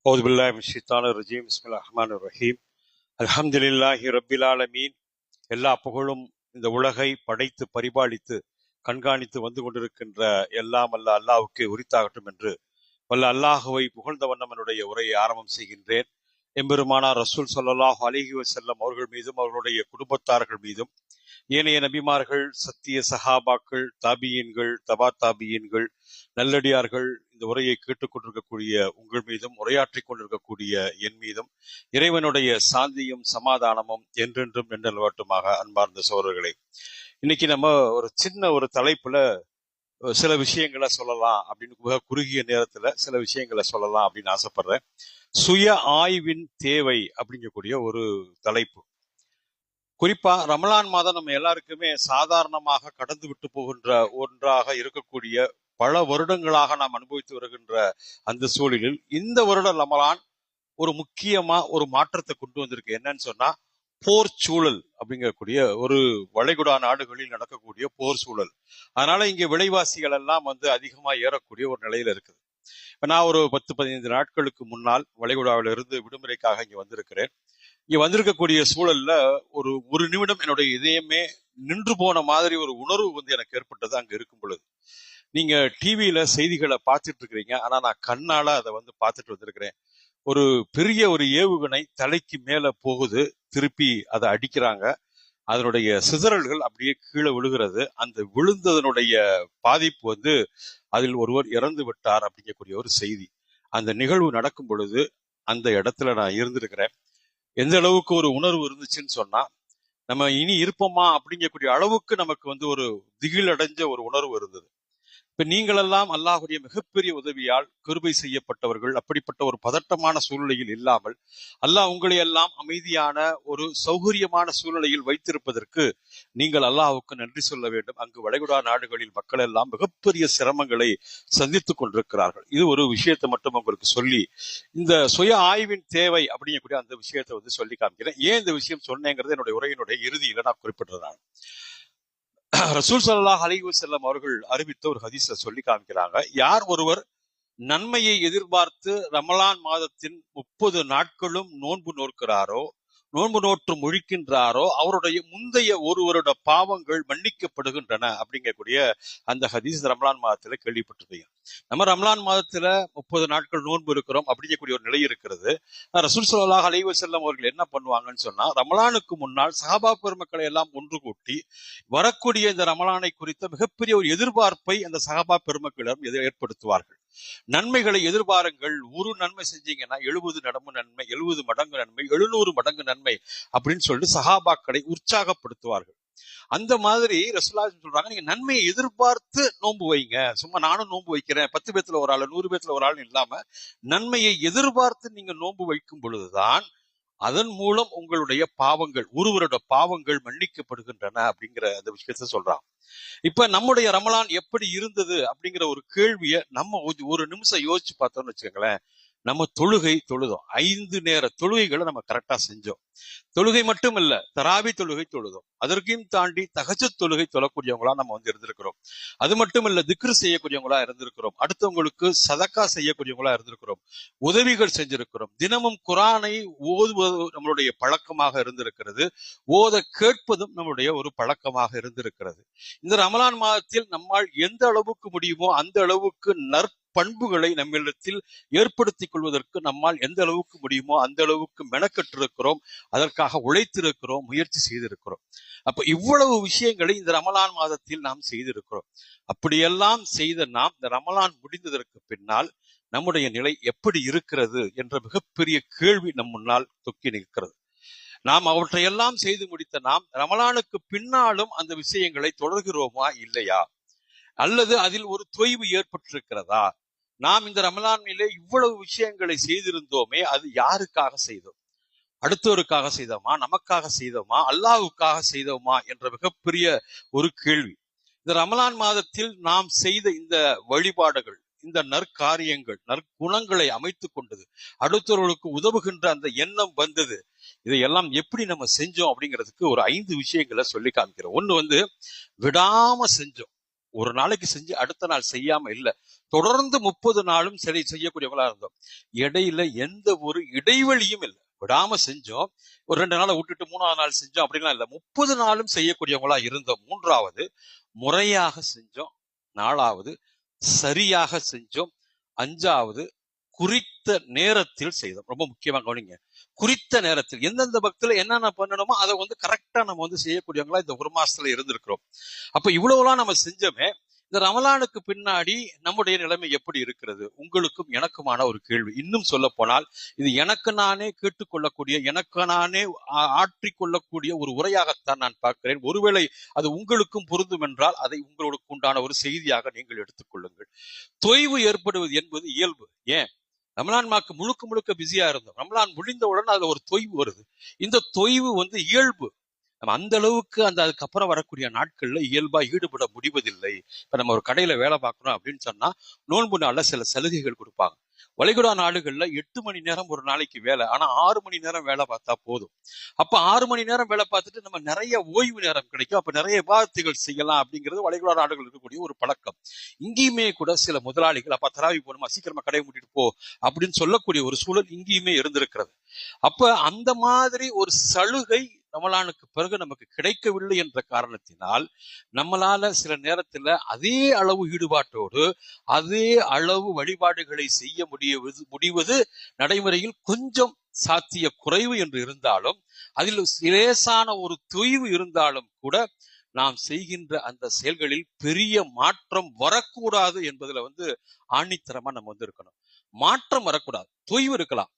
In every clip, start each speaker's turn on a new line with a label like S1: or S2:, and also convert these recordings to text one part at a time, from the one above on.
S1: أعوذ بالله من الشيطان الرجيم بسم الله الرحمن الرحيم الحمد لله رب العالمين. எல்லா புகழும் இந்த உலகை படைத்து பரிபாலித்து கண்காணித்து வந்து கொண்டிருக்கின்ற எல்லாம் அல்ல அல்லாஹ்வுக்கே உரித்தாகட்டும் என்று வல்ல அல்லாஹுவை புகழ்ந்த வண்ணம் என்னுடைய உரையை ஆரம்பம் செய்கின்றேன். எம்பெருமானார் ரசூல் ஸல்லல்லாஹு அலைஹி வஸல்லம் அவர்கள் மீதும் அவர்களுடைய குடும்பத்தார்கள் மீதும் ஏனைய நபிமார்கள், சத்திய சஹாபாக்கள், தாபியீன்கள், தபா தாபியீன்கள், நல்லடியார்கள், இந்த உரையை கேட்டுக்கொண்டிருக்கக்கூடிய உங்கள் மீதும் உரையாற்றிக் கொண்டிருக்கக்கூடிய என் மீதும் இறைவனுடைய சாந்தியும் சமாதானமும் என்றென்றும் நின்றல்வாட்டுமாக. அன்பார்ந்த சோழர்களே, இன்னைக்கு நம்ம ஒரு சின்ன ஒரு தலைப்புல சில விஷயங்களை சொல்லலாம் அப்படின்னு, மிக குறுகிய நேரத்துல சில விஷயங்களை சொல்லலாம் அப்படின்னு ஆசைப்படுறேன். சுய ஆய்வின் தேவை அப்படிங்கக்கூடிய ஒரு தலைப்பு. குறிப்பா ரமலான் மாதம் நம்ம எல்லாருக்குமே சாதாரணமாக கடந்து விட்டு போகின்ற ஒன்றாக இருக்கக்கூடிய, பல வருடங்களாக நாம் அனுபவித்து வருகின்ற அந்த சூழலில் இந்த வருடம் ரமலான் ஒரு முக்கியமா ஒரு மாற்றத்தை கொண்டு வந்திருக்கு. என்னன்னு சொன்னா, போர் சூழல் அப்படிங்கக்கூடிய ஒரு வளைகுடா நாடுகளில் நடக்கக்கூடிய போர் சூழல். அதனால இங்க விலைவாசிகள் எல்லாம் அதிகமா ஏறக்கூடிய ஒரு நிலையில இருக்குது. இப்ப நான் ஒரு 10-15 நாட்களுக்கு முன்னால் வளைகுடாவில இருந்து விடுமுறைக்காக இங்க வந்திருக்கிறேன். இங்க வந்திருக்கக்கூடிய சூழல்ல ஒரு நிமிடம் என்னுடைய இதயமே நின்று போன மாதிரி ஒரு உணர்வு எனக்கு ஏற்பட்டது அங்க இருக்கும் பொழுது. நீங்க டிவியில செய்திகளை பார்த்துட்டு இருக்கிறீங்க, ஆனா நான் கண்ணால அதை பார்த்துட்டு வந்திருக்கிறேன். ஒரு பெரிய ஒரு ஏவுகணை தலைக்கு மேல போகுது, திருப்பி அதை அடிக்கிறாங்க, அதனுடைய சிதறல்கள் அப்படியே கீழே விழுகிறது. அந்த விழுந்ததனுடைய பாதிப்பு அதில் ஒருவர் இறந்து விட்டார் அப்படிங்கக்கூடிய ஒரு செய்தி. அந்த நிகழ்வு நடக்கும் பொழுது அந்த இடத்துல நான் இருந்திருக்கிறேன். எந்த அளவுக்கு ஒரு உணர்வு இருந்துச்சுன்னு சொன்னா, நம்ம இனி இருப்போமா அப்படிங்கக்கூடிய அளவுக்கு நமக்கு ஒரு திகில் அடைஞ்ச ஒரு உணர்வு இருந்தது. இப்ப நீங்களெல்லாம் அல்லாஹுடைய மிகப்பெரிய உதவியால் கிருபை செய்யப்பட்டவர்கள். அப்படிப்பட்ட ஒரு பதட்டமான சூழ்நிலையில் இல்லாமல் அல்லாஹ் உங்களை எல்லாம் அமைதியான ஒரு சௌகரியமான சூழ்நிலையில் வைத்திருப்பதற்கு நீங்கள் அல்லாஹுக்கு நன்றி சொல்ல வேண்டும். அங்கு வளைகுடா நாடுகளில் மக்கள் எல்லாம் மிகப்பெரிய சிரமங்களை சந்தித்துக் கொண்டிருக்கிறார்கள். இது ஒரு விஷயத்தை மட்டும் உங்களுக்கு சொல்லி, இந்த சுய ஆய்வின் தேவை அப்படிங்கக்கூடிய அந்த விஷயத்தை சொல்லி காமிக்கிறேன். ஏன் இந்த விஷயம் சொன்னேங்கிறது என்னுடைய உரையினுடைய இறுதியில நான் குறிப்பிட்டிருந்தேன். ரசூல் ஸல்லல்லாஹு அலைஹி வஸல்லம் அவர்கள் அறிவித்த ஒரு ஹதீஸ்ல சொல்லி காமிக்கிறாங்க, யார் ஒருவர் நன்மையை எதிர்பார்த்து ரமலான் மாதத்தின் 30 நாட்களும் நோன்பு நோக்கிறாரோ, நோன்பு நோற்று முழிக்கின்றாரோ, அவருடைய முந்தைய ஒரு வருட பாவங்கள் மன்னிக்கப்படுகின்றன அப்படிங்கக்கூடிய அந்த ஹதீஸ் ரமலான் மாதத்துல கேள்விப்பட்டிருப்பீங்க. நம்ம ரமலான் மாதத்துல 30 நாட்கள் நோன்பு இருக்கிறோம் அப்படிங்கக்கூடிய ஒரு நிலை இருக்கிறது. ரசூல் ஸல்லல்லாஹு அலைஹி வஸல்லம் அவர்கள் என்ன பண்ணுவாங்கன்னு சொன்னா, ரமலானுக்கு முன்னால் சஹாபா பெருமக்களை எல்லாம் ஒன்று கூட்டி வரக்கூடிய இந்த ரமலானை குறித்த மிகப்பெரிய ஒரு எதிர்பார்ப்பை அந்த சஹாபா பெருமக்களிடம் ஏற்படுத்துவார்கள். நன்மைகளை எதிர்பாருங்கள், ஒரு நன்மை செஞ்சீங்கன்னா 70 நன்மை, 70 மடங்கு நன்மை, 700 மடங்கு நன்மை அப்படின்னு சொல்லிட்டு சஹாபாக்களை உற்சாகப்படுத்துவார்கள். அந்த மாதிரி ரசூலுல்லாஹ் சொல்றாங்க, நீங்க நன்மையை எதிர்பார்த்து நோன்பு வைங்க. சும்மா நானும் நோன்பு வைக்கிறேன், 10 பேத்துல ஒரு ஆள், 100 பேத்துல ஒரு ஆள் இல்லாம நன்மையை எதிர்பார்த்து நீங்க நோன்பு வைக்கும் பொழுதுதான் அதன் மூலம் உங்களுடைய பாவங்கள், ஒருவரோட பாவங்கள் மன்னிக்கப்படுகின்றன அப்படிங்கிற அந்த விஷயத்த சொல்றான். இப்ப நம்முடைய ரமலான் எப்படி இருந்தது அப்படிங்கிற ஒரு கேள்வியை நம்ம ஒரு நிமிஷம் யோசிச்சு பார்த்தோம்னு வச்சுக்கோங்களேன். நம்ம தொழுதோம், 5 நேர தொழுகைகளை நம்ம கரெக்டா செஞ்சோம். தொழுகை மட்டும் இல்ல, தராவி தொழுகை தொழுதோம். அதற்கையும் தாண்டி தஹஜ்ஜுத் தொழுகை தொழக்கூடியவங்களா நம்ம இருந்திருக்கிறோம். அது மட்டும் இல்ல, திக்ரு செய்யக்கூடியவங்களா இருந்திருக்கிறோம். அடுத்தவங்களுக்கு சதக்கா செய்யக்கூடியவங்களா இருந்திருக்கிறோம். உதவிகள் செஞ்சிருக்கிறோம். தினமும் குரானை ஓதுவது நம்மளுடைய பழக்கமாக இருந்திருக்கிறது. ஓத கேட்பதும் நம்மளுடைய ஒரு பழக்கமாக இருந்திருக்கிறது. இந்த ரமலான் மாதத்தில் நம்மால் எந்த அளவுக்கு முடியுமோ அந்த அளவுக்கு பண்புகளை நம்மிடத்தில் ஏற்படுத்திக் கொள்வதற்கு நம்மால் எந்த அளவுக்கு முடியுமோ அந்த அளவுக்கு மெனக்கெட்டிருக்கிறோம், அதற்காக உழைத்திருக்கிறோம், முயற்சி செய்திருக்கிறோம். அப்ப இவ்வளவு விஷயங்களை இந்த ரமலான் மாதத்தில் நாம் செய்திருக்கிறோம். அப்படியெல்லாம் செய்த நாம் இந்த ரமலான் முடிந்ததற்கு பின்னால் நம்முடைய நிலை எப்படி இருக்கிறது என்ற மிகப்பெரிய கேள்வி நம் முன்னால் தொக்கி நிற்கிறது. நாம் அவற்றையெல்லாம் செய்து முடித்த நாம் ரமலானுக்கு பின்னாலும் அந்த விஷயங்களை தொடர்கிறோமா இல்லையா, அல்லது அதில் ஒரு தொய்வு ஏற்பட்டிருக்கிறதா? நாம் இந்த ரமலானிலே இவ்வளவு விஷயங்களை செய்திருந்தோமே, அது யாருக்காக செய்தோம்? அடுத்தவருக்காக செய்தோமா, நமக்காக செய்தோமா, அல்லாஹ்வுக்காக செய்தோமா என்ற மிகப்பெரிய ஒரு கேள்வி. இந்த ரமலான் மாதத்தில் நாம் செய்த இந்த வழிபாடுகள், இந்த நற்காரியங்கள், நற்குணங்களை அமைத்துக் கொண்டது, அடுத்தவர்களுக்கு உதவுகின்ற அந்த எண்ணம் வந்தது, இதையெல்லாம் எப்படி நம்ம செஞ்சோம் அப்படிங்கிறதுக்கு ஒரு 5 விஷயங்களை சொல்லி காமிக்கிறோம். ஒண்ணு விடாம செஞ்சோம். ஒரு நாளைக்கு செஞ்சு அடுத்த நாள் செய்யாம இல்ல, தொடர்ந்து 30 நாளும் சரி செய்யக்கூடியவங்களா இருந்தோம். இடையில எந்த ஒரு இடைவெளியும் இல்லை, விடாம செஞ்சோம். ஒரு 2 நாளை விட்டுட்டு 3ஆவது நாள் செஞ்சோம் அப்படின்லாம் இல்ல, 30 நாளும் செய்யக்கூடியவங்களா இருந்தோம். 3வது முறையாக செஞ்சோம். 4வது சரியாக செஞ்சோம். 5வது குறித்த நேரத்தில் செய்தோம். ரொம்ப முக்கியமா கவனிங்க, குறித்த நேரத்தில் எந்தெந்த பக்தியில என்னென்ன பண்ணணுமோ அதை கரெக்டா நம்ம செய்யக்கூடியவங்களா இந்த ஒரு மாசத்துல இருந்திருக்கிறோம். அப்ப இவ்வளவுலாம் நம்ம செஞ்சோமே, இந்த ரமலானுக்கு பின்னாடி நம்முடைய நிலைமை எப்படி இருக்கிறது? உங்களுக்கும் எனக்குமான ஒரு கேள்வி. இன்னும் சொல்ல போனால் இது எனக்கு நானே கேட்டுக்கொள்ளக்கூடிய, எனக்கு நானே ஆற்றிக்கொள்ளக்கூடிய ஒரு உரையாகத்தான் நான் பார்க்கிறேன். ஒருவேளை அது உங்களுக்கும் பொருந்தும் என்றால் அதை உங்களுக்கு உண்டான ஒரு செய்தியாக நீங்கள் எடுத்துக்கொள்ளுங்கள். தொய்வு ஏற்படுவது என்பது இயல்பு. ஏன், ரமலான் மாக்கு முழுக்க முழுக்க பிஸியா இருந்தோம். ரமலான் முடிந்தவுடன் அதுல ஒரு தொய்வு வருது. இந்த தொய்வு இயல்பு. நம்ம அந்த அளவுக்கு அதுக்கப்புறம் வரக்கூடிய நாட்கள்ல இயல்பா ஈடுபட முடிவதில்லை. இப்ப நம்ம ஒரு கடையில வேலை பார்க்கணும் அப்படின்னு சொன்னா நோன்பு நாள்ல சில சலுகைகள் கொடுப்பாங்க. வளைகுடா நாடுகள்ல 8 மணி நேரம் ஒரு நாளைக்கு வேலை, ஆனா 6 மணி நேரம் வேலை பார்த்தா போதும். அப்ப 6 மணி நேரம் வேலை பார்த்துட்டு நம்ம நிறைய ஓய்வு நேரம் கிடைக்கும், அப்ப நிறைய விவாதத்துகள் செய்யலாம் அப்படிங்கிறது வளைகுடா நாடுகள் இருக்கக்கூடிய ஒரு பழக்கம். இங்கேயுமே கூட சில முதலாளிகள் அப்ப தராவி போகணுமா, சீக்கிரமா கடையை மூட்டிட்டு போ அப்படின்னு சொல்லக்கூடிய ஒரு சூழல் இங்கேயுமே இருந்திருக்கிறது. அப்ப அந்த மாதிரி ஒரு சலுகை ரமலானுக்கு பிறகு நமக்கு கிடைக்கவில்லை என்ற காரணத்தினால் நம்மளால சில நேரத்துல அதே அளவு ஈடுபாட்டோடு அதே அளவு வழிபாடுகளை செய்ய முடிவது நடைமுறையில் கொஞ்சம் சாத்திய குறைவு என்று இருந்தாலும், அதில் லேசான ஒரு தொய்வு இருந்தாலும் கூட நாம் செய்கின்ற அந்த செயல்களில் பெரிய மாற்றம் வரக்கூடாது என்பதுல ஆணித்தரமா நம்ம இருக்கணும். மாற்றம் வரக்கூடாது, தொய்வு இருக்கலாம்,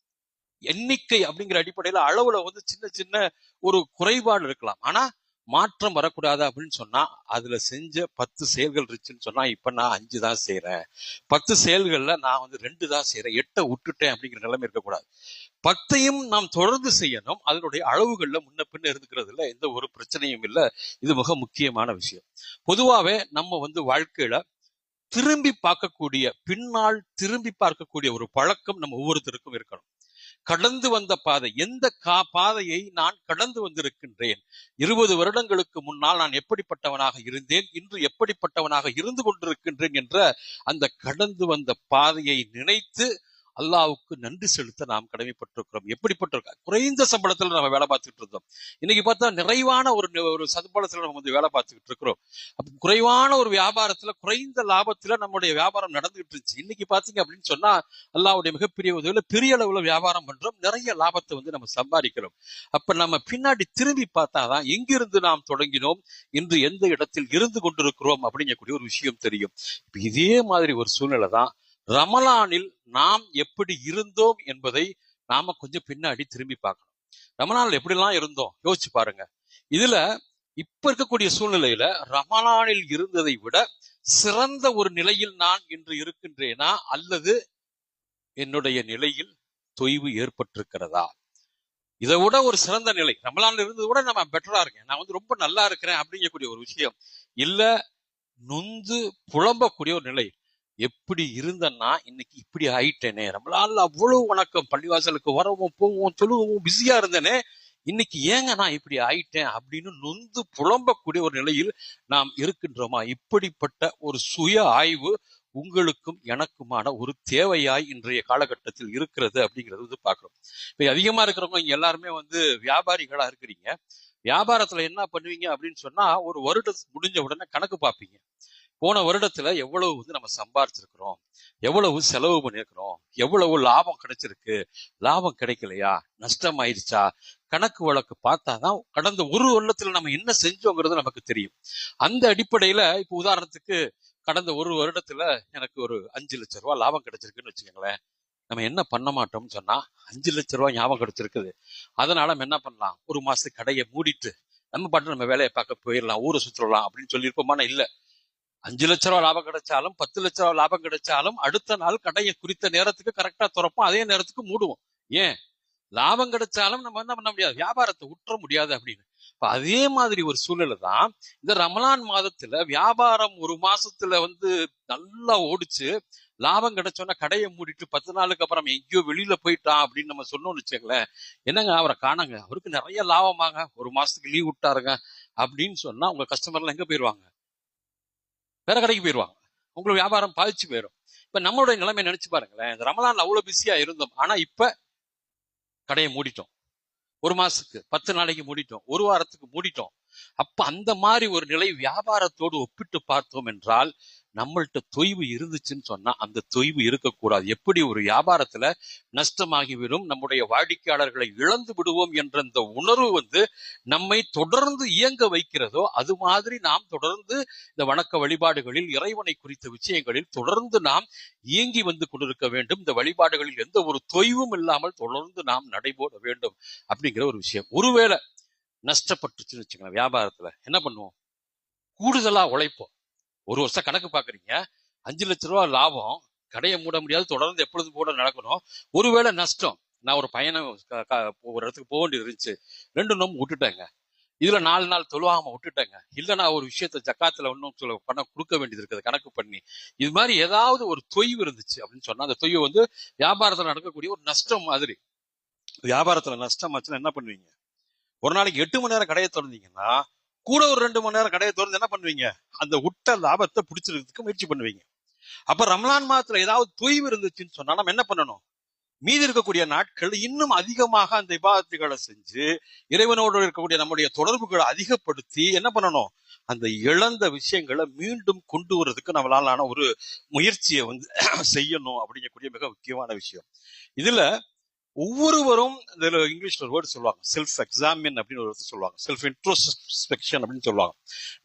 S1: எண்ணிக்கை அப்படிங்கிற அடிப்படையில அளவுல சின்ன சின்ன ஒரு குறைபாடு இருக்கலாம், ஆனா மாற்றம் வரக்கூடாது அப்படின்னு சொன்னா அதுல செஞ்ச 10 செயல்கள் இருந்துச்சுன்னு சொன்னா இப்ப நான் 5 தான் செய்யறேன், 10 செயல்கள்ல நான் 2 தான் செய்யறேன், 8 விட்டுட்டேன் அப்படிங்கிற நிலைமை இருக்கக்கூடாது. 10ஐயும் நாம் தொடர்ந்து செய்யணும். அதனுடைய அளவுகள்ல முன்ன பின்ன இருந்துக்கிறதுல எந்த ஒரு பிரச்சனையும் இல்லை. இது மிக முக்கியமான விஷயம். பொதுவாவே நம்ம வாழ்க்கையில திரும்பி பார்க்கக்கூடிய, பின்னால் திரும்பி பார்க்கக்கூடிய ஒரு பழக்கம் நம்ம ஒவ்வொருத்தருக்கும் இருக்கணும். கடந்து வந்த பாதை, எந்த பாதையை நான் கடந்து வந்திருக்கின்றேன், 20 வருடங்களுக்கு முன்னால் நான் எப்படிப்பட்டவனாக இருந்தேன், இன்று எப்படிப்பட்டவனாக இருந்து கொண்டிருக்கின்றேன் என்ற அந்த கடந்து வந்த பாதையை நினைத்து அல்லாவுக்கு நன்றி செலுத்த நாம் கடமைப்பட்டிருக்கிறோம். எப்படிப்பட்டிருக்க, குறைந்த சம்பளத்துல நம்ம வேலை பார்த்துக்கிட்டு இருந்தோம், இன்னைக்கு பார்த்தா நிறைவான ஒரு சம்பளத்துல நம்ம வேலை பார்த்துக்கிட்டு இருக்கிறோம். குறைவான ஒரு வியாபாரத்துல குறைந்த லாபத்துல நம்முடைய வியாபாரம் நடந்துகிட்டு இருந்துச்சு. இன்னைக்கு பாத்தீங்க அப்படின்னு சொன்னா அல்லாவுடைய மிகப்பெரிய உதவியில பெரிய அளவுல வியாபாரம் பண்றோம், நிறைய லாபத்தை நம்ம சம்பாதிக்கிறோம். அப்ப நம்ம பின்னாடி திரும்பி பார்த்தாதான் எங்கிருந்து நாம் தொடங்கினோம், இன்று எந்த இடத்தில் இருந்து கொண்டிருக்கிறோம் அப்படிங்கக்கூடிய ஒரு விஷயம் தெரியும். இப்ப இதே மாதிரி ஒரு சூழ்நிலை தான் ரமலானில் நாம் எப்படி இருந்தோம் என்பதை நாம கொஞ்சம் பின்னாடி திரும்பி பார்க்கணும். ரமலானில் எப்படிலாம் இருந்தோம் யோசிச்சு பாருங்க. இதுல இப்ப இருக்கக்கூடிய சூழ்நிலையில ரமலானில் இருந்ததை விட சிறந்த ஒரு நிலையில் நான் இன்று இருக்கின்றேனா, அல்லது என்னுடைய நிலையில் தொய்வு ஏற்பட்டிருக்கிறதா? இதை விட ஒரு சிறந்த நிலை ரமலான்ல இருந்ததை விட நம்ம பெட்டரா இருக்கேன், நான் ரொம்ப நல்லா இருக்கிறேன் அப்படிங்கக்கூடிய ஒரு விஷயம் இல்ல, நொந்து புலம்பக்கூடிய ஒரு நிலை. எப்படி இருந்தன்னா இன்னைக்கு இப்படி ஆயிட்டேனே, ரமலான்ல அவ்வளவு வணக்கம், பள்ளிவாசலுக்கு வரவும் போவோம் சொல்லுவோம் பிஸியா இருந்தேனே, இன்னைக்கு ஏங்க நான் இப்படி ஆயிட்டேன் அப்படின்னு நொந்து புலம்பக்கூடிய ஒரு நிலையில் நாம் இருக்கின்றோமா? இப்படிப்பட்ட ஒரு சுய ஆய்வு உங்களுக்கும் எனக்குமான ஒரு தேவையாய் இன்றைய காலகட்டத்தில் இருக்கிறது அப்படிங்கிறது பாக்குறோம். இப்ப அதிகமா இருக்கிறவங்க இங்க எல்லாருமே வியாபாரிகளா இருக்கிறீங்க. வியாபாரத்துல என்ன பண்ணுவீங்க அப்படின்னு சொன்னா, ஒரு வருடம் முடிஞ்ச உடனே கணக்கு பார்ப்பீங்க. போன வருடத்துல எவ்வளவு நம்ம சம்பாரிச்சிருக்கிறோம், எவ்வளவு செலவு பண்ணிருக்கிறோம், எவ்வளவு லாபம் கிடைச்சிருக்கு, லாபம் கிடைக்கலையா, நஷ்டம் ஆயிடுச்சா, கணக்கு வழக்கு பார்த்தாதான் கடந்த ஒரு வருடத்துல நம்ம என்ன செஞ்சோங்கிறது நமக்கு தெரியும். அந்த அடிப்படையில இப்ப உதாரணத்துக்கு கடந்த ஒரு வருடத்துல எனக்கு ஒரு 5 லட்சம் ரூபாய் லாபம் கிடைச்சிருக்குன்னு வச்சுக்கோங்களேன். நம்ம என்ன பண்ண மாட்டோம்னு சொன்னா, 5 லட்சம் ரூபாய் ஞாபகம் கிடைச்சிருக்குது, அதனால நம்ம என்ன பண்ணலாம், ஒரு மாசத்துக்கு கடையை மூடிட்டு நம்ம பாட்டு நம்ம வேலையை பார்க்க போயிடலாம், ஊரை சுற்றலாம் அப்படின்னு சொல்லியிருப்போமான இல்ல. 5 லட்சம் ரூபாய் லாபம் கிடைச்சாலும் 10 லட்சம் ரூபாய் லாபம் கிடைச்சாலும் அடுத்த நாள் கடையை குறித்த நேரத்துக்கு கரெக்டா திறப்போம், அதே நேரத்துக்கு மூடுவோம். ஏன், லாபம் கிடைச்சாலும் நம்ம என்ன பண்ண முடியாது, வியாபாரத்தை உற்ற முடியாது அப்படின்னு. அதே மாதிரி ஒரு சூழ்நிலை தான் இந்த ரமலான் மாதத்துல வியாபாரம் ஒரு மாசத்துல நல்லா ஓடிச்சு, லாபம் கிடைச்சோன்னா கடையை மூடிட்டு 10 நாளுக்கு அப்புறம் எங்கேயோ வெளியில போயிட்டான் அப்படின்னு நம்ம சொன்னோம்னு வச்சுக்கங்களேன். என்னங்க அவரை காணாங்க, அவருக்கு நிறைய லாபமாங்க, ஒரு மாசத்துக்கு லீவ் விட்டாருங்க அப்படின்னு சொன்னா உங்க கஸ்டமர்லாம் எங்க போயிருவாங்க? வேற கடைக்கு போயிடுவாங்க. உங்களுக்கு வியாபாரம் பாதிச்சு போயிடும். இப்ப நம்மளுடைய நிலைமை நினைச்சு பாருங்களேன். இந்த ரமலான்ல அவ்வளவு பிஸியா இருந்தோம், ஆனா இப்ப கடையை மூடிட்டோம். 1 மாசத்துக்கு 10 நாளைக்கு மூடிட்டோம், 1 வாரத்துக்கு மூடிட்டோம். அப்ப அந்த மாதிரி ஒரு நிலை வியாபாரத்தோடு ஒப்பிட்டு பார்த்தோம் என்றால் நம்மள்ட்ட தொய்வு இருந்துச்சுன்னு சொன்னா அந்த தொய்வு இருக்கக்கூடாது. எப்படி ஒரு வியாபாரத்துல நஷ்டமாகிவிடும், நம்முடைய வாடிக்கையாளர்களை இழந்து விடுவோம் என்ற இந்த உணர்வு நம்மை தொடர்ந்து இயங்க வைக்கிறதோ, அது மாதிரி நாம் தொடர்ந்து இந்த வணக்க வழிபாடுகளில் இறைவனை குறித்த விஷயங்களில் தொடர்ந்து நாம் இயங்கி வந்து கொண்டிருக்க வேண்டும். இந்த வழிபாடுகளில் எந்த ஒரு தொய்வும் இல்லாமல் தொடர்ந்து நாம் நடைபோட வேண்டும் அப்படிங்கிற ஒரு விஷயம். ஒருவேளை நஷ்டப்பட்டுச்சுன்னு வச்சுக்கலாம், வியாபாரத்துல என்ன பண்ணுவோம்? கூடுதலா உழைப்போம். 1 வருஷம் கணக்கு பாக்குறீங்க, 5 லட்ச ரூபா லாபம், கடையை மூட முடியாது, தொடர்ந்து எப்பொழுதும் கூட நடக்கணும். ஒருவேளை நஷ்டம், நான் ஒரு பயணம் ஒரு இடத்துக்கு போக வேண்டியது இருந்துச்சு, 2 நோம்பு விட்டுட்டேங்க, இதுல 4 நாள் தொழுவாம விட்டுட்டேங்க, இல்ல நான் ஒரு விஷயத்த ஜக்காத்துல இன்னும் சில பணம் கொடுக்க வேண்டியது இருக்குது கணக்கு பண்ணி, இது மாதிரி ஏதாவது ஒரு தொய்வு இருந்துச்சு அப்படின்னு சொன்னா அந்த தொய்வு வியாபாரத்துல நடக்கக்கூடிய ஒரு நஷ்டம் மாதிரி. வியாபாரத்துல நஷ்டம் ஆச்சுன்னா என்ன பண்ணுவீங்க? ஒரு நாளைக்கு 8 மணி நேரம் கடையை திறந்தீங்கன்னா கூட ஒரு 2 மணி நேரம் கடையை திறந்து என்ன பண்ணுவீங்க? அந்த விட்ட லாபத்தை பிடிச்சிருக்கிறதுக்கு முயற்சி பண்ணுவீங்க. அப்ப ரமலான் மாதத்துல ஏதாவது தொய்வு இருந்துச்சுன்னு சொன்னா நம்ம என்ன பண்ணணும்? மீதி இருக்கக்கூடிய நாட்கள் இன்னும் அதிகமாக அந்த இபாதத்துகளை செஞ்சு இறைவனோடு இருக்கக்கூடிய நம்முடைய தொடர்புகளை அதிகப்படுத்தி என்ன பண்ணணும்? அந்த இழந்த விஷயங்களை மீண்டும் கொண்டு வர்றதுக்கு நம்மளாலான ஒரு முயற்சியை செய்யணும் அப்படிங்கக்கூடிய மிக முக்கியமான விஷயம். இதுல ஒவ்வொருவரும் இங்கிலீஷ்ல ஒரு வேர்டு சொல்லுவாங்க, செல்ஃப் எக்ஸாமின் அப்படின்னு ஒரு சொல்லுவாங்க, செல்ஃப் இன்ட்ரோஸ்பெக்ஷன் அப்படின்னு சொல்லுவாங்க.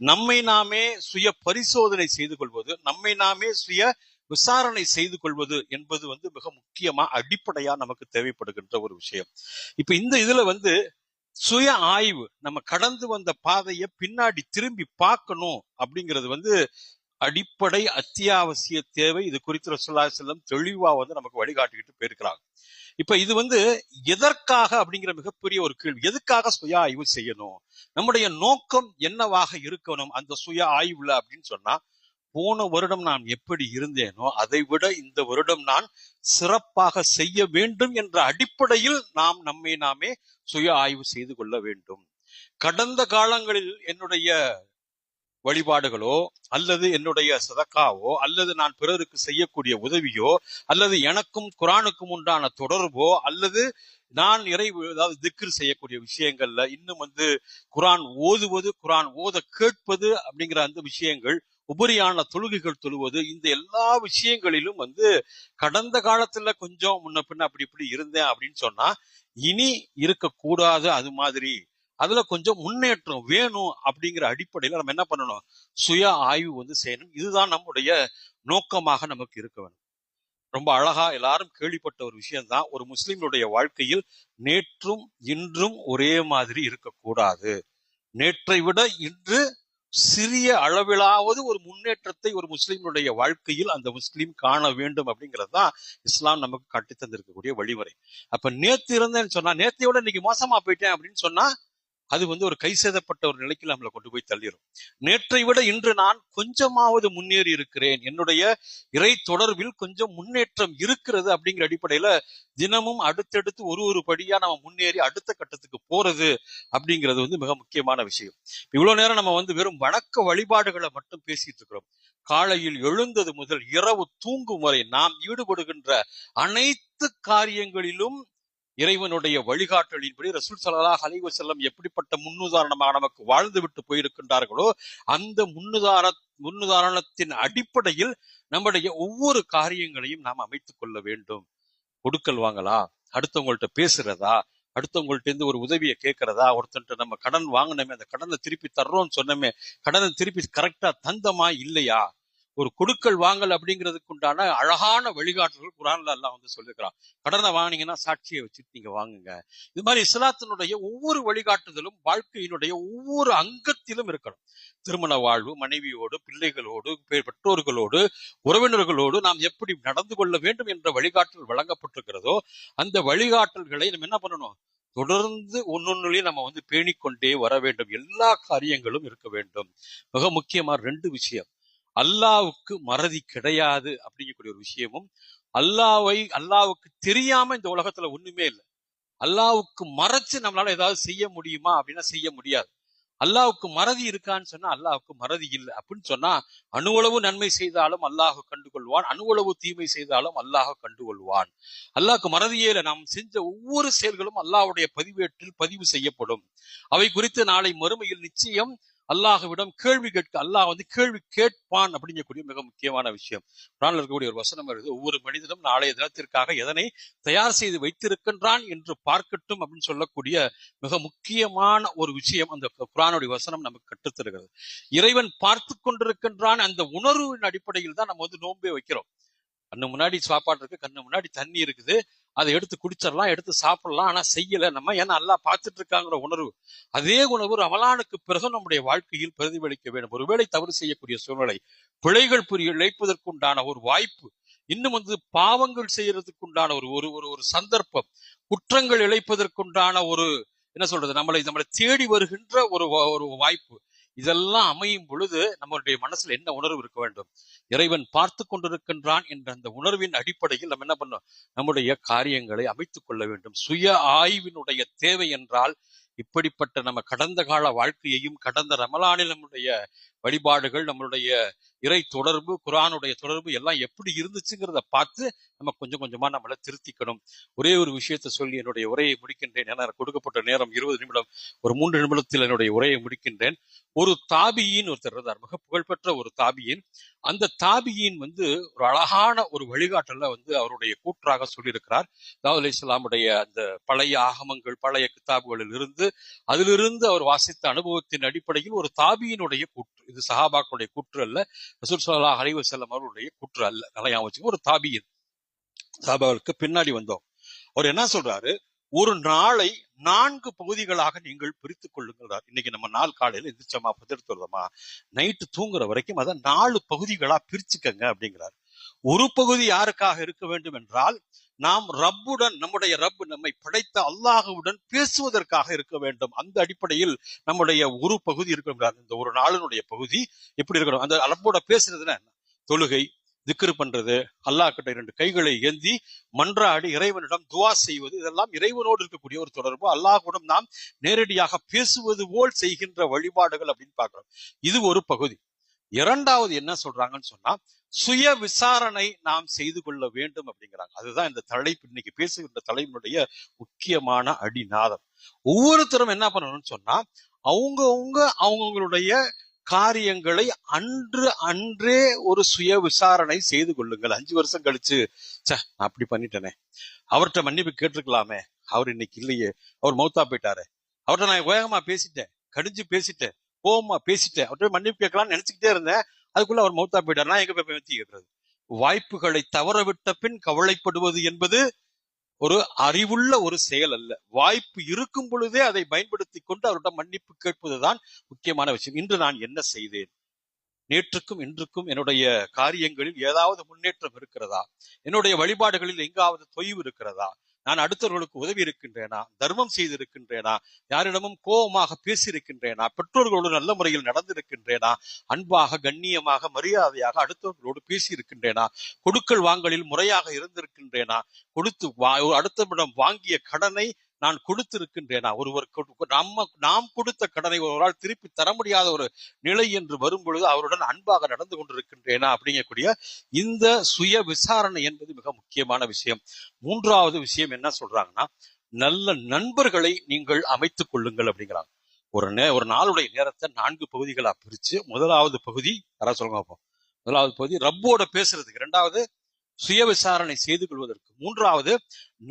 S1: நம்மை நாமே சுய பரிசோதனை செய்து கொள்வது, நம்மை நாமே சுய விசாரணை செய்து கொள்வது என்பது மிக முக்கியமா அடிப்படையா நமக்கு தேவைப்படுகின்ற ஒரு விஷயம். இப்ப இந்த இதுல சுய ஆய்வு, நம்ம கடந்து வந்த பாதையை பின்னாடி திரும்பி பார்க்கணும் அப்படிங்கிறது அடிப்படை அத்தியாவசிய தேவை. இது குறித்து ரசூலுல்லாஹி ஸல்லல்லாஹு அலைஹி வஸல்லம் தெளிவா நமக்கு வழிகாட்டிக்கிட்டு போயிருக்கிறாங்க. இப்ப இது எதற்காக அப்படிங்கிற மிகப்பெரிய ஒரு கேள்வி. எதுக்காக சுய ஆய்வு செய்யணும்? நம்முடைய நோக்கம் என்னவாக இருக்கணும் அந்த சுய ஆய்வுல அப்படின்னு சொன்னா, போன வருடம் நான் எப்படி இருந்தேனோ அதை விட இந்த வருடம் நான் சிறப்பாக செய்ய வேண்டும் என்ற அடிப்படையில் நாம் நம்மை நாமே சுய ஆய்வு செய்து கொள்ள வேண்டும். கடந்த காலங்களில் என்னுடைய வழிபாடுகளோ அல்லது என்னுடைய சதக்காவோ அல்லது நான் பிறருக்கு செய்யக்கூடிய உதவியோ அல்லது எனக்கும் குரானுக்கும் உண்டான தொடர்போ அல்லது நான் அதாவது திக்ர் செய்யக்கூடிய விஷயங்கள்ல இன்னும் குரான் ஓதுவது, குரான் ஓத கேட்பது அப்படிங்கிற அந்த விஷயங்கள், உபரியான தொழுகைகள் தொழுவது, இந்த எல்லா விஷயங்களிலும் கடந்த காலத்துல கொஞ்சம் முன்ன பின்ன அப்படி இப்படி இருந்தேன் அப்படின்னு சொன்னா இனி இருக்கக்கூடாது. அது மாதிரி அதுல கொஞ்சம் முன்னேற்றம் வேணும் அப்படிங்கிற அடிப்படையில நம்ம என்ன பண்ணணும்? சுய ஆய்வு செய்யணும். இதுதான் நம்முடைய நோக்கமாக நமக்கு இருக்க வேண்டும். ரொம்ப அழகா எல்லாரும் கேள்விப்பட்ட ஒரு விஷயம்தான், ஒரு முஸ்லிம்களுடைய வாழ்க்கையில் நேற்றும் இன்றும் ஒரே மாதிரி இருக்கக்கூடாது. நேற்றை விட இன்று சிறிய அளவிலாவது ஒரு முன்னேற்றத்தை ஒரு முஸ்லிம்களுடைய வாழ்க்கையில் அந்த முஸ்லீம் காண வேண்டும் அப்படிங்கிறது தான் இஸ்லாம் நமக்கு கட்டி தந்திருக்கக்கூடிய வழிமுறை. அப்ப நேத்து இருந்தேன்னு சொன்னா, நேத்தையோட இன்னைக்கு மோசமா போயிட்டேன் அப்படின்னு சொன்னா அது ஒரு கை சேதப்பட்ட ஒரு நிலைக்கு நம்மளை கொண்டு போய் தள்ளிடும். நேற்றை விட இன்று நான் கொஞ்சமாவது முன்னேறி இருக்கிறேன், என்னுடைய இறை தொடர்பில் கொஞ்சம் முன்னேற்றம் இருக்கிறது அப்படிங்கிற அடிப்படையில தினமும் அடுத்தடுத்து ஒரு படியா நம்ம முன்னேறி அடுத்த கட்டத்துக்கு போறது அப்படிங்கிறது மிக முக்கியமான விஷயம். இவ்வளவு நேரம் நம்ம வெறும் வணக்க வழிபாடுகளை மட்டும் பேசிட்டு இருக்கிறோம். காலையில் எழுந்தது முதல் இரவு தூங்கும் வரை நாம் ஈடுபடுகின்ற அனைத்து காரியங்களிலும் இறைவனுடைய வழிகாட்டலின்படி ரசூல் ஸல்லல்லாஹு அலைஹி வஸல்லம் எப்படிப்பட்ட முன்னுதாரணமாக நமக்கு வாழ்ந்து விட்டு போயிருக்கின்றார்களோ அந்த முன்னுதாரணத்தின் அடிப்படையில் நம்முடைய ஒவ்வொரு காரியங்களையும் நாம் அமைத்துக் கொள்ள வேண்டும். கொடுக்கல் வாங்கலா, அடுத்தவங்கள்ட்ட பேசுறதா, அடுத்தவங்கள்ட்ட இருந்து ஒரு உதவியை கேட்கறதா, ஒருத்தன்ட்ட நம்ம கடன் வாங்கினோமே அந்த கடனை திருப்பி தர்றோம்னு சொன்னோமே கடனை திருப்பி கரெக்டா தந்தமா இல்லையா, ஒரு கொடுக்கல் வாங்கல் அப்படிங்கிறதுக்கு உண்டான அழகான வழிகாட்டுகள் குர்ஆன்ல அல்லாஹ் சொல்லிருக்கிறான். கடனை வாங்கினீங்கன்னா சாட்சியை வச்சுட்டு நீங்க வாங்குங்க. இது மாதிரி இஸ்லாத்தினுடைய ஒவ்வொரு வழிகாட்டுதலும் வாழ்க்கையினுடைய ஒவ்வொரு அங்கத்திலும் இருக்கணும். திருமண வாழ்வு, மனைவியோடு, பிள்ளைகளோடு, பெற்றோர்களோடு, உறவினர்களோடு நாம் எப்படி நடந்து கொள்ள வேண்டும் என்ற வழிகாட்டல் வழங்கப்பட்டிருக்கிறதோ அந்த வழிகாட்டல்களை நம்ம என்ன பண்ணணும்? தொடர்ந்து ஒன்னொன்னுலயும் நம்ம பேணிக்கொண்டே வர வேண்டும். எல்லா காரியங்களும் இருக்க வேண்டும். மிக முக்கியமா 2 விஷயம். அல்லாவுக்கு மறதி கிடையாது அப்படிங்கக்கூடிய ஒரு விஷயமும், அல்லாவுக்கு தெரியாம இந்த உலகத்துல ஒண்ணுமே இல்லை. அல்லாவுக்கு மறைச்சு நம்மளால ஏதாவது செய்ய முடியுமா அப்படின்னா செய்ய முடியாது. அல்லாஹ்வுக்கு மறதி இருக்கான்னு சொன்னா அல்லாஹ்வுக்கு மறதி இல்லை அப்படின்னு சொன்னா அணுவளவு நன்மை செய்தாலும் அல்லாஹ் கண்டுகொள்வான், அணுவளவு தீமை செய்தாலும் அல்லாஹ் கண்டுகொள்வான். அல்லாஹ்வுக்கு மறதியே இல்லை. நாம் செஞ்ச ஒவ்வொரு செயல்களும் அல்லாஹ்வுடைய பதிவேட்டில் பதிவு செய்யப்படும். அவை குறித்து நாளை மறுமையில் நிச்சயம் அல்லாஹ்விடம் கேள்வி கேட்க அல்லாஹ் கேள்வி கேட்பான் அப்படிங்கக்கூடிய மிக முக்கியமான விஷயம். குர்ஆன்ல இருக்கக்கூடிய ஒரு வசனம் வருது, ஒவ்வொரு மனிதனும் நாளைய தினத்திற்காக எதனை தயார் செய்து வைத்திருக்கின்றான் என்று பார்க்கட்டும் அப்படின்னு சொல்லக்கூடிய மிக முக்கியமான ஒரு விஷயம் அந்த குர்ஆனுடைய வசனம் நமக்கு கற்றுத்தருகிறது. இறைவன் பார்த்து கொண்டிருக்கின்றான் அந்த உணர்வின் அடிப்படையில் தான் நம்ம நோன்பே வைக்கிறோம். கண்ணு முன்னாடி சாப்பாடு இருக்கு, கண்ணு முன்னாடி தண்ணி இருக்குது, அதை எடுத்து குடிச்சிடலாம், எடுத்து சாப்பிடலாம். ஆனா செய்யல நம்ம, ஏன்னா அல்லாஹ் பார்த்துட்டு இருக்காங்கிற உணர்வு. அதே உணர்வு ரமலானுக்கு பிறகு நம்முடைய வாழ்க்கையில் பிரதிபலிக்க வேண்டும். ஒருவேளை தவறு செய்யக்கூடிய சூழ்நிலை, பிழைகள் இழைப்பதற்குண்டான ஒரு வாய்ப்பு, இன்னும் பாவங்கள் செய்யறதுக்குண்டான ஒரு ஒரு ஒரு சந்தர்ப்பம், குற்றங்கள் இழைப்பதற்குண்டான ஒரு என்ன சொல்றது, நம்மளை தேடி வருகின்ற ஒரு ஒரு வாய்ப்பு, இதெல்லாம் அமையும் பொழுது நம்மளுடைய மனசுல என்ன உணர்வு இருக்க வேண்டும்? இறைவன் பார்த்து கொண்டிருக்கின்றான் என்ற அந்த உணர்வின் அடிப்படையில் நம்ம என்ன பண்ணோம்? நம்முடைய காரியங்களை அமைத்துக் கொள்ள வேண்டும். சுய ஆய்வினுடைய தேவை என்றால் இப்படிப்பட்ட நம்ம கடந்த கால வாழ்க்கையையும் கடந்த ரமலானில் நம்முடைய வழிபாடுகள், நம்மளுடைய இறை தொடர்பு, குர்ஆனுடைய தொடர்பு எல்லாம் எப்படி இருந்துச்சுங்கிறத பார்த்து நம்ம கொஞ்சம் கொஞ்சமா நம்மளை திருத்திக்கணும். ஒரே ஒரு விஷயத்தை சொல்லி என்னுடைய உரையை முடிக்கின்றேன். ஏன்னா கொடுக்கப்பட்ட நேரம் 20 நிமிடம். ஒரு 3 நிமிடத்தில் என்னுடைய உரையை முடிக்கின்றேன். ஒரு தாபியின் ஒருத்தர் இருந்தார், மிக புகழ்பெற்ற ஒரு தாபியின். அந்த தாபியின் ஒரு அழகான ஒரு வழிகாட்டல அவருடைய கூற்றாக சொல்லியிருக்கிறார். தாவூத் அலைஹிஸ்ஸலாமுடைய அந்த பழைய ஆகமங்கள், பழைய கிதாபுகளில் இருந்து அதிலிருந்து அவர் வாசித்த அனுபவத்தின் அடிப்படையில் ஒரு தாபியினுடைய கூற்று. இது சஹாபாக்களுடைய கூற்று அல்ல, ரசூல் ஸல்லல்லாஹு அலைஹி வஸல்லம் அவர்களுடைய கூற்று அல்ல. நல்லா வச்சு ஒரு தாபியின், சஹாபாவுக்கு பின்னாடி வந்தோம். அவர் என்ன சொல்றாரு? ஒரு நாளை 4 பகுதிகளாக நீங்கள் பிரித்துக் கொள்ளுங்கள். இன்னைக்கு நம்ம நாள் காலையில எந்திரிச்சோமா, பத்திரமா, நைட்டு தூங்குற வரைக்கும் அதை 4 பகுதிகளா பிரிச்சுக்கங்க அப்படிங்கிறார். ஒரு பகுதி யாருக்காக இருக்க வேண்டும் என்றால், நாம் ரப்புடன், நம்முடைய ரப்பு நம்மை படைத்த அல்லாஹுவுடன் பேசுவதற்காக இருக்க வேண்டும். அந்த அடிப்படையில் நம்முடைய ஒரு பகுதி இருக்கணும். இந்த ஒரு நாளினுடைய பகுதி எப்படி இருக்கணும்? அந்த ரப்போட பேசுறதுன்னா தொழுகை, திக்ரு பண்றது, அல்லாஹ் கிட்ட 2 கைகளை ஏந்தி மன்றாடி இறைவனிடம் துவா செய்வது, இதெல்லாம் இறைவனோடு இருக்கக்கூடிய ஒரு தொடர்பு. அல்லாஹ்வுடன் நாம் நேரடியாக பேசுவது போல் செய்கின்ற வழிபாடுகள் அப்படின்னு பார்க்கிறோம். இது ஒரு பகுதி. இரண்டாவது என்ன சொல்றாங்கன்னு சொன்னா, சுய விசாரணை நாம் செய்து கொள்ள வேண்டும் அப்படிங்கிறாங்க. அதுதான் இந்த தலைப்பு, இன்னைக்கு பேசுகின்ற தலைவனுடைய முக்கியமான அடிநாதம். ஒவ்வொருத்தரும் என்ன பண்ணணும்னு சொன்னா, அவங்களுடைய காரியங்களை அன்றே ஒரு சுய விசாரணை செய்து கொள்ளுங்கள். 5 வருஷம் கழிச்சு, நான் அப்படி பண்ணிட்டேனே, அவர்கிட்ட மன்னிப்பு கேட்டிருக்கலாமே, அவர் இன்னைக்கு இல்லையே, அவர் மௌத்தா போயிட்டாரு, அவர்கிட்ட நான் வேகமா பேசிட்டேன், கடிஞ்சு பேசிட்டேன், கோபமா பேசிட்டேன், அவர்கிட்ட மன்னிப்பு கேட்கலாம்னு நினைச்சுக்கிட்டே இருந்தேன், அதுக்குள்ள அவர் மௌத்தா போயிட்டார், நான் எங்க போய் மன்னிப்பு கேட்கறது? வாய்ப்புகளை தவறவிட்ட பின் கவலைப்படுவது என்பது ஒரு அறிவுள்ள ஒரு செயல் அல்ல. வாய்ப்பு இருக்கும் பொழுதே அதை பயன்படுத்தி கொண்டு அவர்கிட்ட மன்னிப்பு கேட்பதுதான் முக்கியமான விஷயம். இன்று நான் என்ன செய்தேன்? நேற்றுக்கும் இன்றுக்கும் என்னுடைய காரியங்களில் ஏதாவது முன்னேற்றம் இருக்கிறதா? என்னுடைய வழிபாடுகளில் எங்காவது தொய்வு இருக்கிறதா? நான் அடுத்தவர்களுக்கு உதவி இருக்கின்றேனா? தர்மம் செய்திருக்கின்றேனா? யாரிடமும் கோபமாக பேசியிருக்கின்றேனா? பெற்றோர்களோடு நல்ல முறையில் நடந்திருக்கின்றேனா? அன்பாக, கண்ணியமாக, மரியாதையாக அடுத்தவர்களோடு பேசியிருக்கின்றேனா? கொடுக்கல் வாங்கலில் முறையாக இருந்திருக்கின்றேனா? அடுத்தவரிடம் வாங்கிய கடனை நான் கொடுத்திருக்கின்றேனா? நாம் கொடுத்த கடனை ஒருவரால் திருப்பி தர முடியாத ஒரு நிலை என்று வரும் பொழுது அவருடன் அன்பாக நடந்து கொண்டிருக்கின்றேனா? அப்படிங்கக்கூடிய இந்த சுய விசாரணை என்பது மிக முக்கியமான விஷயம். 3வது விஷயம் என்ன சொல்றாங்கன்னா, நல்ல நண்பர்களை நீங்கள் அமைத்துக் கொள்ளுங்கள் அப்படிங்கிறாங்க. ஒரு நாளுடைய நேரத்தை 4 பகுதிகளா பிரிச்சு, முதலாவது பகுதி யாராவது சொல்லுங்க பார்ப்போம். முதலாவது பகுதி ரப்போட பேசுறதுக்கு, 2வது சுய விசாரணை செய்து கொள்வதற்கு, 3வது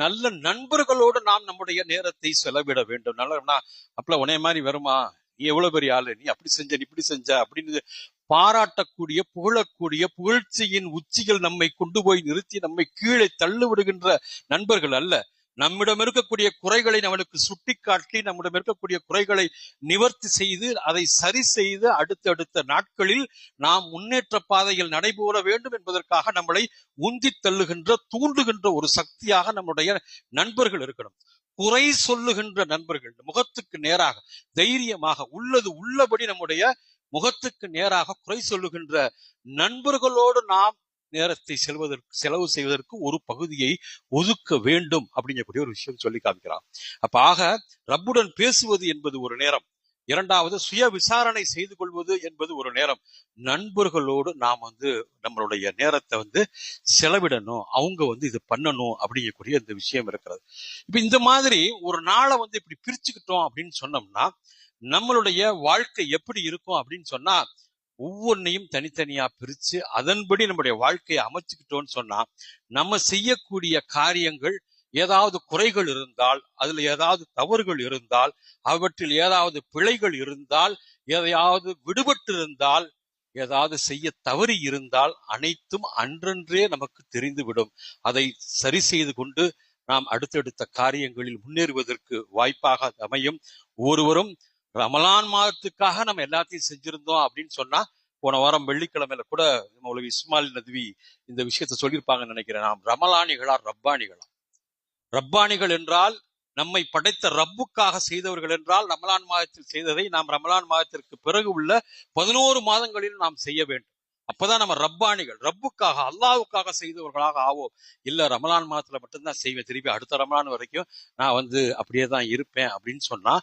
S1: நல்ல நண்பர்களோடு நாம் நம்முடைய நேரத்தை செலவிட வேண்டும். நல்ல அப்பல உனைய மாதிரி வருமா, நீ எவ்வளவு பெரிய ஆளு, நீ அப்படி செஞ்ச, நீ இப்படி செஞ்ச அப்படின்னு பாராட்டக்கூடிய, புகழக்கூடிய, புகழ்ச்சியின் உச்சிகள் நம்மை கொண்டு போய் நிறுத்தி நம்மை கீழே தள்ளு விடுகின்ற நண்பர்கள் அல்ல. நம்மிடம் இருக்கக்கூடிய குறைகளை நம்மளுக்கு சுட்டிக்காட்டி, நம்மிடம் இருக்கக்கூடிய குறைகளை நிவர்த்தி செய்து, அதை சரி செய்து அடுத்தடுத்த நாட்களில் நாம் முன்னேற்ற பாதையில் நடைபெற வேண்டும் என்பதற்காக நம்மளை உந்தி தள்ளுகின்ற, தூண்டுகின்ற ஒரு சக்தியாக நம்முடைய நண்பர்கள் இருக்கணும். குறை சொல்லுகின்ற நண்பர்கள், முகத்துக்கு நேராக தைரியமாக உள்ளது உள்ளபடி நம்முடைய முகத்துக்கு நேராக குறை சொல்லுகின்ற நண்பர்களோடு நாம் நேரத்தை செலவு செய்வதற்கு ஒரு பகுதியை ஒதுக்க வேண்டும் அப்படிங்கக்கூடிய ஒரு விஷயம் சொல்லி காமிக்கிறான். அப்ப ரப்புடன் பேசுவது என்பது ஒரு நேரம், இரண்டாவது சுய விசாரணை செய்து கொள்வது என்பது ஒரு நேரம். நண்பர்களோடு நாம் நம்மளுடைய நேரத்தை செலவிடணும், அவங்க இது பண்ணணும் அப்படிங்கக்கூடிய இந்த விஷயம் இருக்கிறது. இப்ப இந்த மாதிரி ஒரு நாளை இப்படி பிரிச்சுக்கிட்டோம் அப்படின்னு சொன்னோம்னா நம்மளுடைய வாழ்க்கை எப்படி இருக்கும் அப்படின்னு சொன்னா, ஒவ்வொன்னையும் தனித்தனியா பிரிச்சு அதன்படி நம்முடைய வாழ்க்கையை அமைச்சுக்கிட்டோம்னு சொன்னா நம்ம செய்யக்கூடிய காரியங்கள் ஏதாவது குறைகள் இருந்தால், அதுல ஏதாவது தவறுகள் இருந்தால், அவற்றில் ஏதாவது பிழைகள் இருந்தால், எதையாவது விடுபட்டு இருந்தால், ஏதாவது செய்ய தவறி இருந்தால் அனைத்தும் அன்றன்றே நமக்கு தெரிந்துவிடும். அதை சரி செய்து கொண்டு நாம் அடுத்தடுத்த காரியங்களில் முன்னேறுவதற்கு வாய்ப்பாக அமையும். ஒருவரும் ரமலான் மாதத்துக்காக நம்ம எல்லாத்தையும் செஞ்சிருந்தோம் அப்படின்னு சொன்னா, போன வாரம் வெள்ளிக்கிழமையில கூட மௌலவி இஸ்மாயில் நத்வி இந்த விஷயத்த சொல்லியிருப்பாங்கன்னு நினைக்கிறேன். நாம் ரமலானிகளா ரப்பானிகளா? ரப்பானிகள் என்றால் நம்மை படைத்த ரப்புக்காக செய்தவர்கள் என்றால் ரமலான் மாதத்தில் செய்ததை நாம் ரமலான் மாதத்திற்கு பிறகு உள்ள 11 மாதங்களில் நாம் செய்ய வேண்டும். அப்பதான் நம்ம ரப்பானிகள், ரப்புக்காக அல்லாஹ்வுக்காக செய்தவர்களாக ஆவோம். இல்ல ரமலான் மாதத்துல மட்டும்தான் செய்வேன், திருப்பி அடுத்த ரமலான் வரைக்கும் நான் அப்படியே தான் இருப்பேன் அப்படின்னு சொன்னா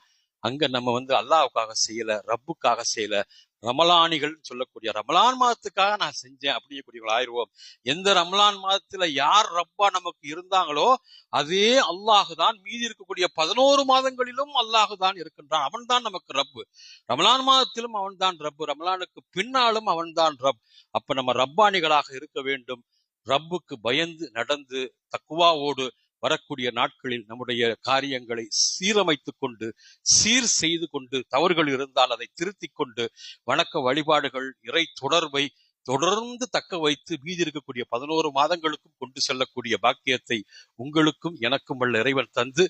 S1: அங்க நம்ம அல்லாஹ்வுக்காக செய்யல, ரப்புக்காக செய்யல. ரமலானிகள் சொல்லக்கூடிய ரமலான் மாதத்துக்காக நான் செஞ்சேன் அப்படிங்கக்கூடியவர்கள் ஆயிடுவோம். எந்த ரமலான் மாதத்துல யார் ரப்பா நமக்கு இருந்தாங்களோ அதே அல்லாஹுதான் மீதி இருக்கக்கூடிய 11 மாதங்களிலும் அல்லாஹுதான் இருக்கின்றான். அவன் தான் நமக்கு ரப்பு. ரமலான் மாதத்திலும் அவன் தான் ரப்பு, ரமலானுக்கு பின்னாலும் அவன் தான் ரப். அப்ப நம்ம ரப்பானிகளாக இருக்க வேண்டும். ரப்புக்கு பயந்து நடந்து தக்குவாவோடு வரக்கூடிய நாட்களில் நம்முடைய காரியங்களை சீரமைத்து கொண்டு சீர் செய்து கொண்டு, தவறுகள் இருந்தால் அதை திருத்திக் கொண்டு, வணக்க வழிபாடுகள் இறை தொடர்பை தொடர்ந்து தக்க வைத்து மீதி இருக்கக்கூடிய 11 மாதங்களுக்கும் கொண்டு செல்லக்கூடிய பாக்கியத்தை உங்களுக்கும் எனக்கும் வல்ல இறைவன் தந்து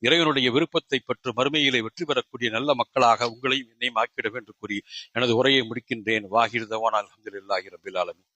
S1: இறைவனுடைய விருப்பத்தை பெற்று மறுமையிலே வெற்றி பெறக்கூடிய நல்ல மக்களாக உங்களையும் என்னையும் ஆக்கிட என்று கூறி எனது உரையை முடிக்கின்றேன். வாஹிர் தவானா அல்ஹம்துலில்லாஹி ரப்பில் ஆலமீன்.